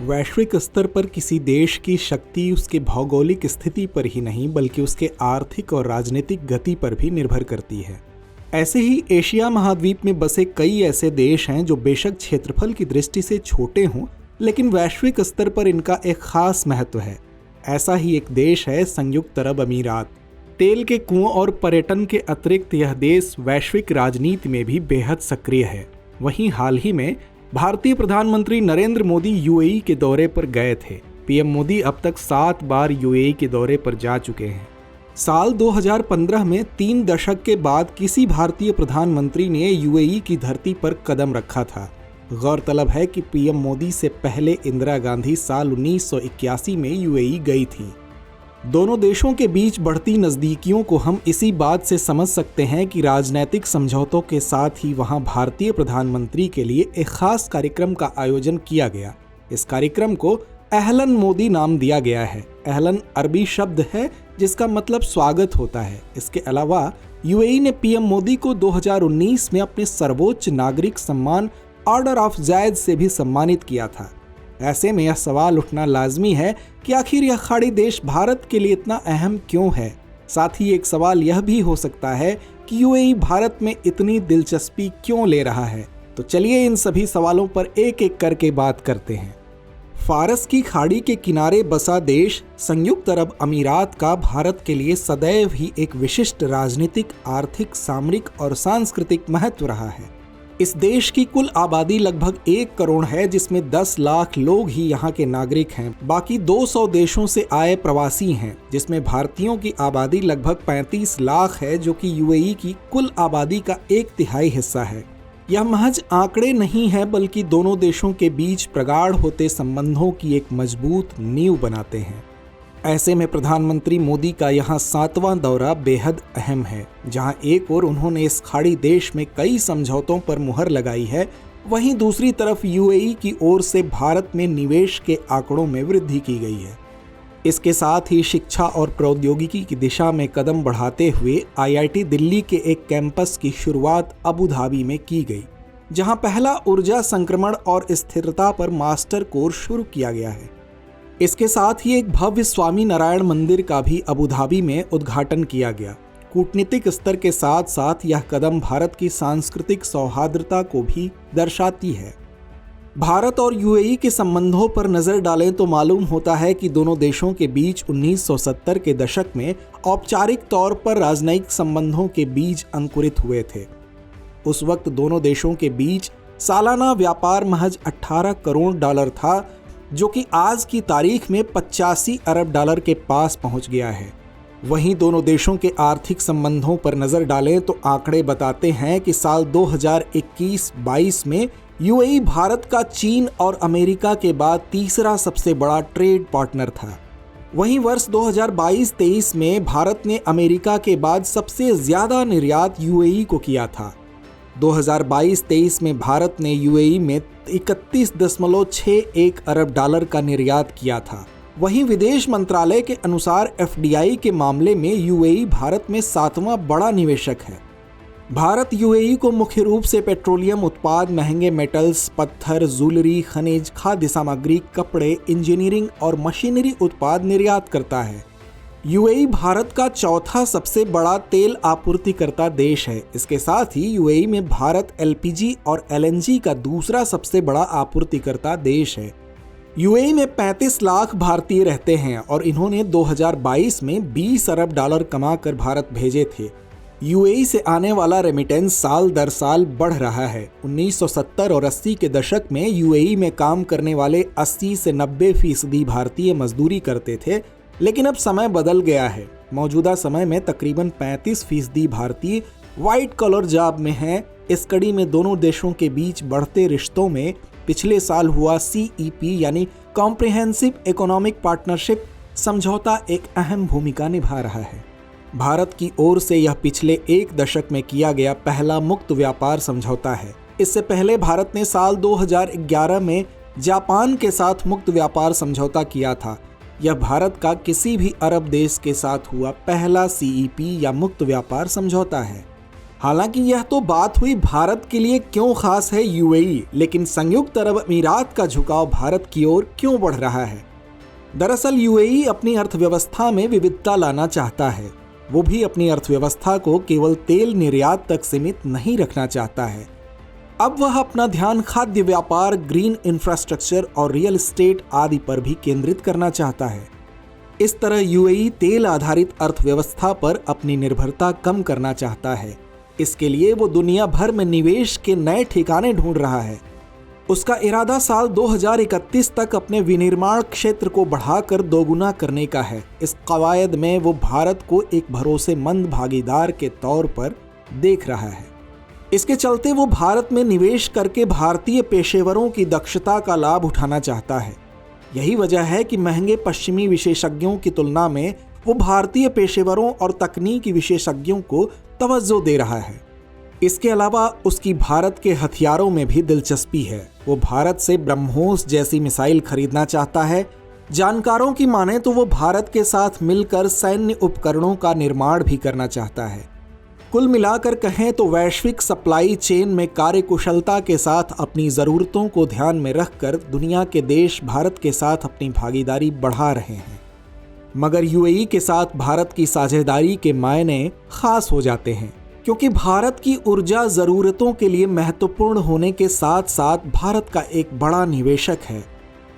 वैश्विक स्तर पर किसी देश की शक्ति उसके भौगोलिक स्थिति पर ही नहीं बल्कि उसके आर्थिक और राजनीतिक गति पर भी निर्भर करती है। ऐसे ही एशिया महाद्वीप में बसे कई ऐसे देश हैं जो बेशक क्षेत्रफल की दृष्टि से छोटे हों, लेकिन वैश्विक स्तर पर इनका एक खास महत्व है। ऐसा ही एक देश है संयुक्त अरब अमीरात। तेल के कुओं और पर्यटन के अतिरिक्त यह देश वैश्विक राजनीति में भी बेहद सक्रिय है। वहीं हाल ही में भारतीय प्रधानमंत्री नरेंद्र मोदी यूएई के दौरे पर गए थे। पीएम मोदी अब तक 7 बार यूएई के दौरे पर जा चुके हैं। साल 2015 में 3 दशक के बाद किसी भारतीय प्रधानमंत्री ने यूएई की धरती पर कदम रखा था। गौरतलब है कि पीएम मोदी से पहले इंदिरा गांधी साल 1981 में यूएई गई थी। दोनों देशों के बीच बढ़ती नज़दीकियों को हम इसी बात से समझ सकते हैं कि राजनीतिक समझौतों के साथ ही वहां भारतीय प्रधानमंत्री के लिए एक खास कार्यक्रम का आयोजन किया गया। इस कार्यक्रम को अहलन मोदी नाम दिया गया है। अहलन अरबी शब्द है जिसका मतलब स्वागत होता है। इसके अलावा यूएई ने पीएम मोदी को 2019 में अपने सर्वोच्च नागरिक सम्मान ऑर्डर ऑफ जायद से भी सम्मानित किया था। ऐसे में यह सवाल उठना लाजमी है कि आखिर यह खाड़ी देश भारत के लिए इतना अहम क्यों है। साथ ही एक सवाल यह भी हो सकता है कि यूएई भारत में इतनी दिलचस्पी क्यों ले रहा है। तो चलिए इन सभी सवालों पर एक एक करके बात करते हैं। फारस की खाड़ी के किनारे बसा देश संयुक्त अरब अमीरात का भारत के लिए सदैव ही एक विशिष्ट राजनीतिक, आर्थिक, सामरिक और सांस्कृतिक महत्व रहा है। इस देश की कुल आबादी लगभग 1 करोड़ है, जिसमें 10 लाख लोग ही यहाँ के नागरिक हैं। बाकी 200 देशों से आए प्रवासी हैं, जिसमें भारतीयों की आबादी लगभग 35 लाख है, जो कि यूएई की कुल आबादी का 1/3 हिस्सा है। यह महज आंकड़े नहीं है बल्कि दोनों देशों के बीच प्रगाढ़ होते संबंधों की एक मजबूत नींव बनाते हैं। ऐसे में प्रधानमंत्री मोदी का यहाँ 7वां दौरा बेहद अहम है। जहाँ एक ओर उन्होंने इस खाड़ी देश में कई समझौतों पर मुहर लगाई है, वहीं दूसरी तरफ यूएई की ओर से भारत में निवेश के आंकड़ों में वृद्धि की गई है। इसके साथ ही शिक्षा और प्रौद्योगिकी की दिशा में कदम बढ़ाते हुए आईआईटी दिल्ली के एक कैंपस की शुरुआत अबू धाबी में की गई, जहाँ पहला ऊर्जा संक्रमण और स्थिरता पर मास्टर कोर्स शुरू किया गया है। इसके साथ ही एक भव्य स्वामी नारायण मंदिर का भी अबू धाबी में उद्घाटन किया गया। कूटनीतिक स्तर के साथ साथ यह कदम भारत की सांस्कृतिक सौहार्दता को भी दर्शाती है। भारत और यूएई के संबंधों पर नजर डालें तो मालूम होता है कि दोनों देशों के बीच 1970 के दशक में औपचारिक तौर पर राजनयिक संबंधों के बीज अंकुरित हुए थे। उस वक्त दोनों देशों के बीच सालाना व्यापार महज $18 करोड़ था, जो कि आज की तारीख में 85 अरब डॉलर के पास पहुंच गया है। वहीं दोनों देशों के आर्थिक संबंधों पर नजर डालें तो आंकड़े बताते हैं कि साल 2021-22 में यूएई भारत का चीन और अमेरिका के बाद तीसरा सबसे बड़ा ट्रेड पार्टनर था। वहीं वर्ष 2022-23 में भारत ने अमेरिका के बाद सबसे ज्यादा निर्यात यूएई को किया था। 2022-23 में भारत ने यूएई में 31.61 अरब डॉलर का निर्यात किया था। वहीं विदेश मंत्रालय के अनुसार एफडीआई के मामले में यूएई भारत में 7वां बड़ा निवेशक है। भारत यूएई को मुख्य रूप से पेट्रोलियम उत्पाद, महंगे मेटल्स, पत्थर, ज्वेलरी, खनिज, खाद्य सामग्री, कपड़े, इंजीनियरिंग और मशीनरी उत्पाद निर्यात करता है। यूएई भारत का चौथा सबसे बड़ा तेल आपूर्तिकर्ता देश है। इसके साथ ही यूएई में भारत एलपीजी और एलएनजी का दूसरा सबसे बड़ा आपूर्तिकर्ता देश है। यूएई में 35 लाख भारतीय रहते हैं और इन्होंने 2022 में 20 अरब डॉलर कमाकर भारत भेजे थे। यूएई से आने वाला रेमिटेंस साल दर साल बढ़ रहा है। 1970 और 80 के दशक में यूएई में काम करने वाले 80 से 90% भारतीय मजदूरी करते थे, लेकिन अब समय बदल गया है। मौजूदा समय में तकरीबन 35% भारतीय व्हाइट कॉलर जॉब में हैं। इस कड़ी में दोनों देशों के बीच बढ़ते रिश्तों में पिछले साल हुआ सीईपी यानी कॉम्प्रिहेंसिव इकोनॉमिक पार्टनरशिप समझौता एक अहम भूमिका निभा रहा है। भारत की ओर से यह पिछले 1 दशक में किया गया पहला मुक्त व्यापार समझौता है। इससे पहले भारत ने साल 2011 में जापान के साथ मुक्त व्यापार समझौता किया था। यह भारत का किसी भी अरब देश के साथ हुआ पहला सीईपी या मुक्त व्यापार समझौता है। हालांकि यह तो बात हुई भारत के लिए क्यों खास है यूएई, लेकिन संयुक्त अरब अमीरात का झुकाव भारत की ओर क्यों बढ़ रहा है? दरअसल यूएई अपनी अर्थव्यवस्था में विविधता लाना चाहता है। वो भी अपनी अर्थव्यवस्था को केवल तेल निर्यात तक सीमित नहीं रखना चाहता है। अब वह अपना ध्यान खाद्य व्यापार, ग्रीन इंफ्रास्ट्रक्चर और रियल एस्टेट आदि पर भी केंद्रित करना चाहता है। इस तरह यूएई तेल आधारित अर्थव्यवस्था पर अपनी निर्भरता कम करना चाहता है। इसके लिए वो दुनिया भर में निवेश के नए ठिकाने ढूंढ रहा है। उसका इरादा साल 2031 तक अपने विनिर्माण क्षेत्र को बढ़ाकर दोगुना करने का है। इस कवायद में वो भारत को एक भरोसेमंद भागीदार के तौर पर देख रहा है। इसके चलते वो भारत में निवेश करके भारतीय पेशेवरों की दक्षता का लाभ उठाना चाहता है। यही वजह है कि महंगे पश्चिमी विशेषज्ञों की तुलना में वो भारतीय पेशेवरों और तकनीकी विशेषज्ञों को तवज्जो दे रहा है। इसके अलावा उसकी भारत के हथियारों में भी दिलचस्पी है। वो भारत से ब्रह्मोस जैसी मिसाइल खरीदना चाहता है। जानकारों की माने तो वो भारत के साथ मिलकर सैन्य उपकरणों का निर्माण भी करना चाहता है। कुल मिलाकर कहें तो वैश्विक सप्लाई चेन में कार्यकुशलता के साथ अपनी ज़रूरतों को ध्यान में रखकर दुनिया के देश भारत के साथ अपनी भागीदारी बढ़ा रहे हैं। मगर यूएई के साथ भारत की साझेदारी के मायने खास हो जाते हैं, क्योंकि भारत की ऊर्जा ज़रूरतों के लिए महत्वपूर्ण होने के साथ साथ भारत का एक बड़ा निवेशक है।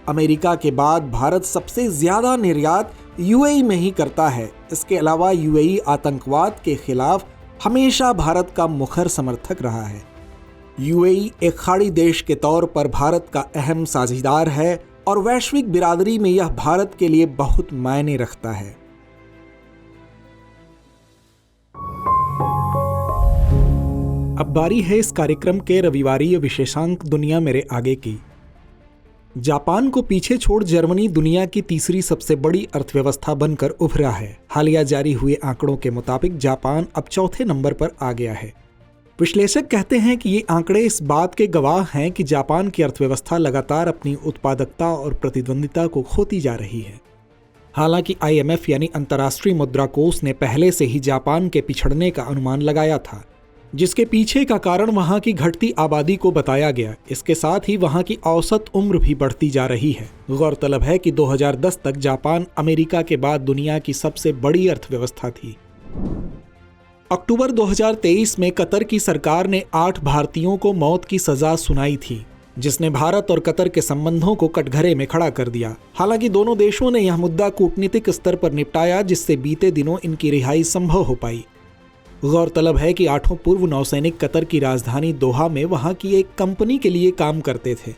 अमेरिका के बाद भारत सबसे ज़्यादा निर्यात यूएई में ही करता है। इसके अलावा यूएई आतंकवाद के खिलाफ हमेशा भारत का मुखर समर्थक रहा है। यूएई एक खाड़ी देश के तौर पर भारत का अहम साझेदार है और वैश्विक बिरादरी में यह भारत के लिए बहुत मायने रखता है। अब बारी है इस कार्यक्रम के रविवारीय विशेषांक दुनिया मेरे आगे की। जापान को पीछे छोड़ जर्मनी दुनिया की तीसरी सबसे बड़ी अर्थव्यवस्था बनकर उभरा है। हालिया जारी हुए आंकड़ों के मुताबिक जापान अब चौथे नंबर पर आ गया है। विश्लेषक कहते हैं कि ये आंकड़े इस बात के गवाह हैं कि जापान की अर्थव्यवस्था लगातार अपनी उत्पादकता और प्रतिद्वंदिता को खोती जा रही है। हालांकि IMF यानी अंतर्राष्ट्रीय मुद्रा कोष ने पहले से ही जापान के पिछड़ने का अनुमान लगाया था, जिसके पीछे का कारण वहां की घटती आबादी को बताया गया। इसके साथ ही वहां की औसत उम्र भी बढ़ती जा रही है। गौरतलब है कि 2010 तक जापान अमेरिका के बाद दुनिया की सबसे बड़ी अर्थव्यवस्था थी। अक्टूबर 2023 में कतर की सरकार ने 8 भारतीयों को मौत की सजा सुनाई थी, जिसने भारत और कतर के संबंधों को कटघरे में खड़ा कर दिया। हालांकि दोनों देशों ने यह मुद्दा कूटनीतिक स्तर पर निपटाया, जिससे बीते दिनों इनकी रिहाई संभव हो पाई। गौरतलब है कि 8 पूर्व नौसैनिक कतर की राजधानी दोहा में वहां की एक कंपनी के लिए काम करते थे।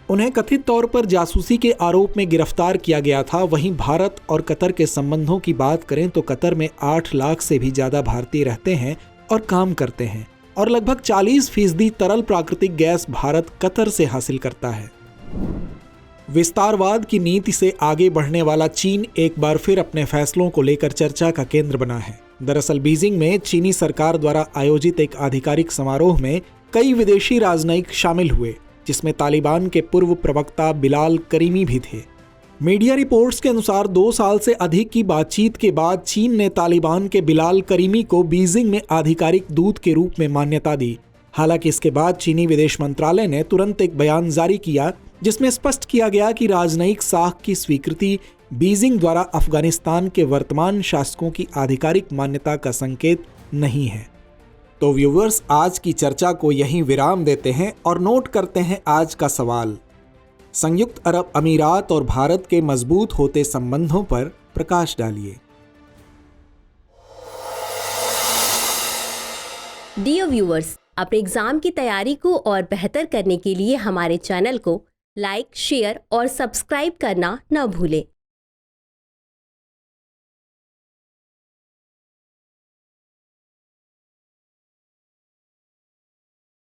उन्हें कथित तौर पर जासूसी के आरोप में गिरफ्तार किया गया था। वहीं भारत और कतर के संबंधों की बात करें तो कतर में 8 लाख से भी ज्यादा भारतीय रहते हैं और काम करते हैं, और लगभग 40% तरल प्राकृतिक गैस भारत कतर से हासिल करता है। विस्तारवाद की नीति से आगे बढ़ने वाला चीन एक बार फिर अपने फैसलों को लेकर चर्चा का केंद्र बना है। दरअसल बीजिंग में चीनी सरकार द्वारा आयोजित एक आधिकारिक समारोह में कई विदेशी राजनयिक शामिल हुए, जिसमें तालिबान के पूर्व प्रवक्ता बिलाल करीमी भी थे। मीडिया रिपोर्ट्स के अनुसार 2 साल से अधिक की बातचीत के बाद चीन ने तालिबान के बिलाल करीमी को बीजिंग में आधिकारिक दूत के रूप में मान्यता दी। हालांकि इसके बाद चीनी विदेश मंत्रालय ने तुरंत एक बयान जारी किया, जिसमें स्पष्ट किया गया कि राजनयिक साख की स्वीकृति बीजिंग द्वारा अफगानिस्तान के वर्तमान शासकों की आधिकारिक मान्यता का संकेत नहीं है। तो व्यूअर्स, आज की चर्चा को यहीं विराम देते हैं और नोट करते हैं आज का सवाल। संयुक्त अरब अमीरात और भारत के मजबूत होते संबंधों पर प्रकाश डालिए। डियर व्यूअर्स, अपने एग्जाम की तैयारी को और बेहतर करने के लिए हमारे चैनल को लाइक, शेयर और सब्सक्राइब करना न भूलें।